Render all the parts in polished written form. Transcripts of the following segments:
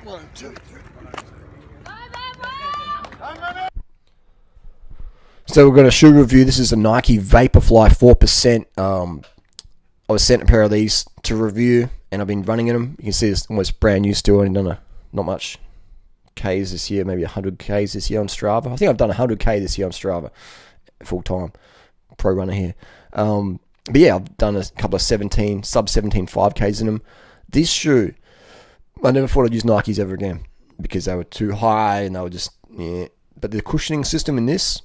1, 2, 3. So we're going to shoe review. This is a Nike Vaporfly 4%. I was sent a pair of these to review, and I've been running in them. You can see it's almost brand new still. I've done not much Ks this year, maybe 100 Ks this year on Strava. I think I've done 100 K this year on Strava, full time, pro runner here. But yeah, I've done a couple of sub 17 5Ks in them. This shoe, I never thought I'd use Nikes ever again because they were too high and they were just, yeah. But the cushioning system in this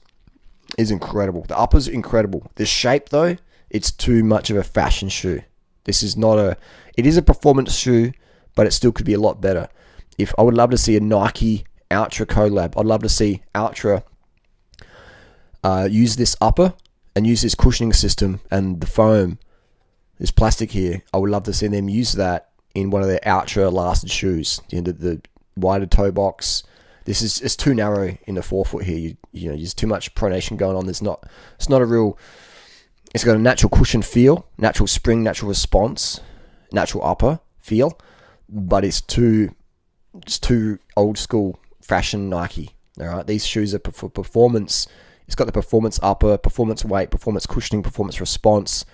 is incredible. The upper's incredible. The shape though, it's too much of a fashion shoe. This is not it is a performance shoe, but it still could be a lot better. I would love to see a Nike Ultra collab. I'd love to see Ultra use this upper and use this cushioning system and the foam, this plastic here. I would love to see them use that in one of their Ultra lasted shoes. You know, the wider toe box. It's too narrow in the forefoot here. You know, there's too much pronation going on. It's not a real. It's got a natural cushion feel, natural spring, natural response, natural upper feel, but it's too old school fashion Nike. All right, these shoes are for performance. It's got the performance upper, performance weight, performance cushioning, performance response,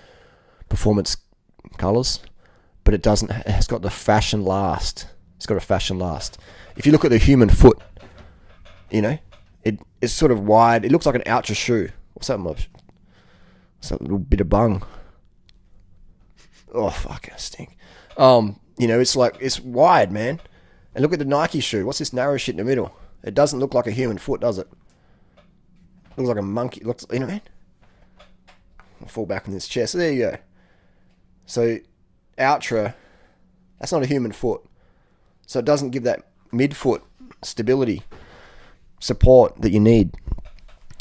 performance colors, but it doesn't. It has got the fashion last. It's got a fashion last. If you look at the human foot, you know, it's sort of wide. It looks like an Ultra shoe. What's that, Mobs? What's that little bit of bung? Oh, fuck, I stink. You know, it's wide, man. And look at the Nike shoe. What's this narrow shit in the middle? It doesn't look like a human foot, does it? Looks like a monkey. Looks, you know what I mean? I'll fall back in this chair. So there you go. So, Ultra, that's not a human foot. So it doesn't give that midfoot stability, support that you need.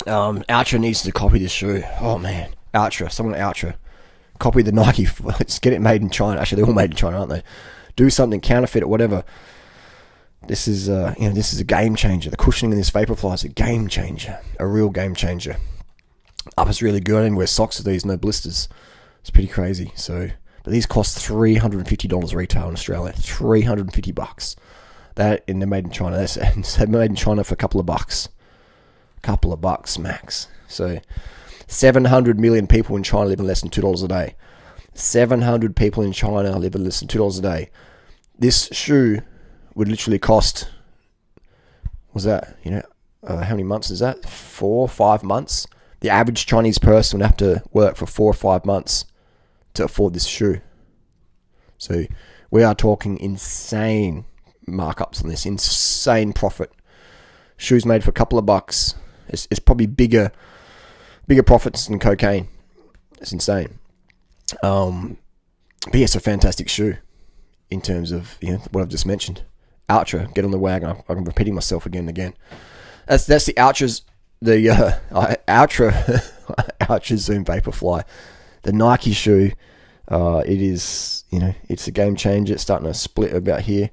Ultra needs to copy this shoe. Oh man, Ultra, someone Ultra, copy the Nike. Let's get it made in China. Actually, they're all made in China, aren't they? Do something, counterfeit it, whatever. This is, this is a game changer. The cushioning in this Vaporfly is a game changer, a real game changer. Upper's really good. I didn't wear socks with these, no blisters. It's pretty crazy. So, but these cost $350 retail in Australia. $350. That, and they're made in China. They're made in China for a couple of bucks. Couple of bucks max. So 700 million people in China live on less than $2 a day. 700 people in China live on less than $2 a day. This shoe would literally cost, was that, how many months is that? 4 or 5 months. The average Chinese person would have to work for 4 or 5 months to afford this shoe. So we are talking insane markups on this, insane profit. Shoes made for a couple of bucks. It's probably bigger profits than cocaine. It's insane. But yeah, it's a fantastic shoe in terms of what I've just mentioned. Ultra, get on the wagon. I'm repeating myself again and again. That's the Ultras, the Ultra Ultra Zoom Vaporfly, the Nike shoe. It is, it's a game changer. It's starting to split about here.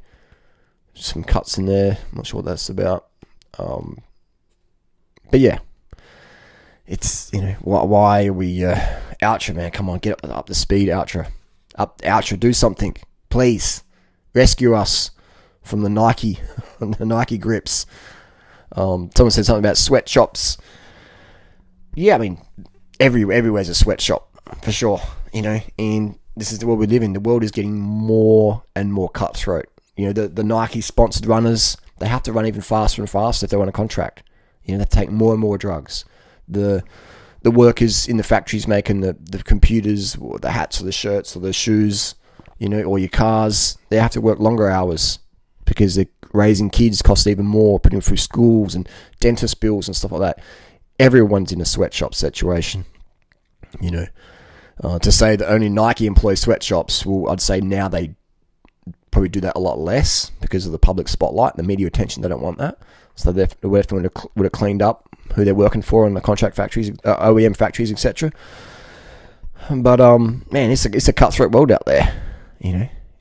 Some cuts in there. I'm not sure what that's about. But yeah, it's, why are we, Ultra, man, come on, get up the speed, Ultra, do something, please, rescue us from the Nike grips. Someone said something about sweatshops. Yeah, I mean, everywhere's a sweatshop, for sure, and this is the world we live in. The world is getting more and more cutthroat. The Nike sponsored runners, they have to run even faster and faster if they want a contract. They take more and more drugs. The workers in the factories making the computers, or the hats, or the shirts, or the shoes, or your cars, they have to work longer hours because they're raising kids costs even more, putting them through schools and dentist bills and stuff like that. Everyone's in a sweatshop situation. To say that only Nike employs sweatshops, well, I'd say now they probably do that a lot less because of the public spotlight, the media attention. They don't want that, so they would have cleaned up who they're working for in the contract factories, OEM factories, etc. But man, it's a cutthroat world out there.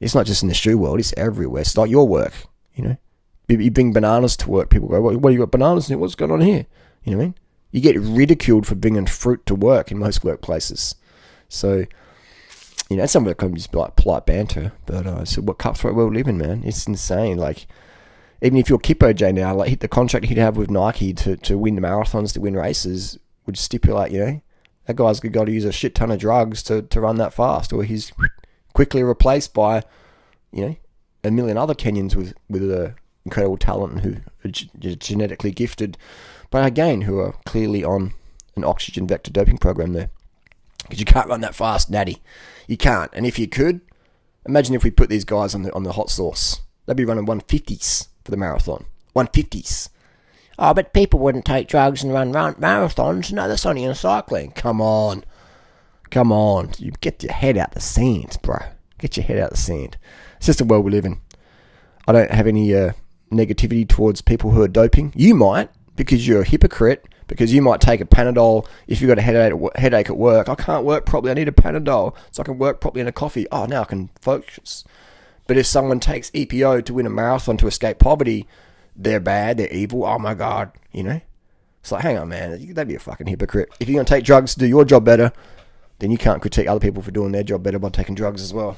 It's not just in the shoe world; it's everywhere. It's like your work. You bring bananas to work, people go, "What you got bananas in? What's going on here?" You know what I mean? You get ridiculed for bringing fruit to work in most workplaces. So, some of it can just be like polite banter, but it's what cutthroat world we live in, man. It's insane. Like, Even if you're Kippo J now, like hit the contract he'd have with Nike to win the marathons, to win races, would stipulate, that guy's got to use a shit ton of drugs to run that fast, or he's quickly replaced by, a million other Kenyans with incredible talent and who are genetically gifted, but again, who are clearly on an oxygen vector doping program there. Because you can't run that fast, natty. You can't. And if you could, imagine if we put these guys on the hot sauce. They'd be running 150s for the marathon. 150s. Oh, but people wouldn't take drugs and run marathons. No, that's only in cycling. Come on. You get your head out the sand, bro. Get your head out the sand. It's just the world we live in. I don't have any negativity towards people who are doping. You might, because you're a hypocrite, because you might take a Panadol if you've got a headache at work. I can't work properly. I need a Panadol so I can work properly in a coffee. Oh, now I can focus. But if someone takes EPO to win a marathon to escape poverty, they're bad, they're evil. Oh my God, It's like, hang on, man. That'd be a fucking hypocrite. If you're going to take drugs to do your job better, then you can't critique other people for doing their job better by taking drugs as well.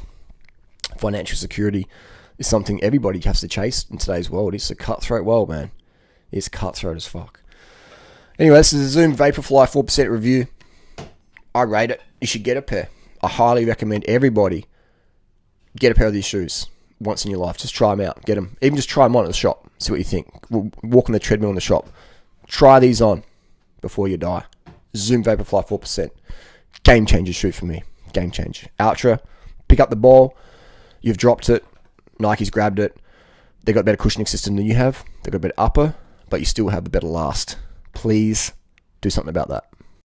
Financial security is something everybody has to chase in today's world. It's a cutthroat world, man. It's cutthroat as fuck. Anyway, this is a Zoom Vaporfly 4% review. I rate it. You should get a pair. I highly recommend everybody get a pair of these shoes once in your life. Just try them out. Get them. Even just try them on at the shop. See what you think. Walk on the treadmill in the shop. Try these on before you die. Zoom Vaporfly 4%. Game changer shoe for me. Game changer. Ultra. Pick up the ball. You've dropped it. Nike's grabbed it. They've got a better cushioning system than you have. They've got a better upper, but you still have a better last. Please do something about that.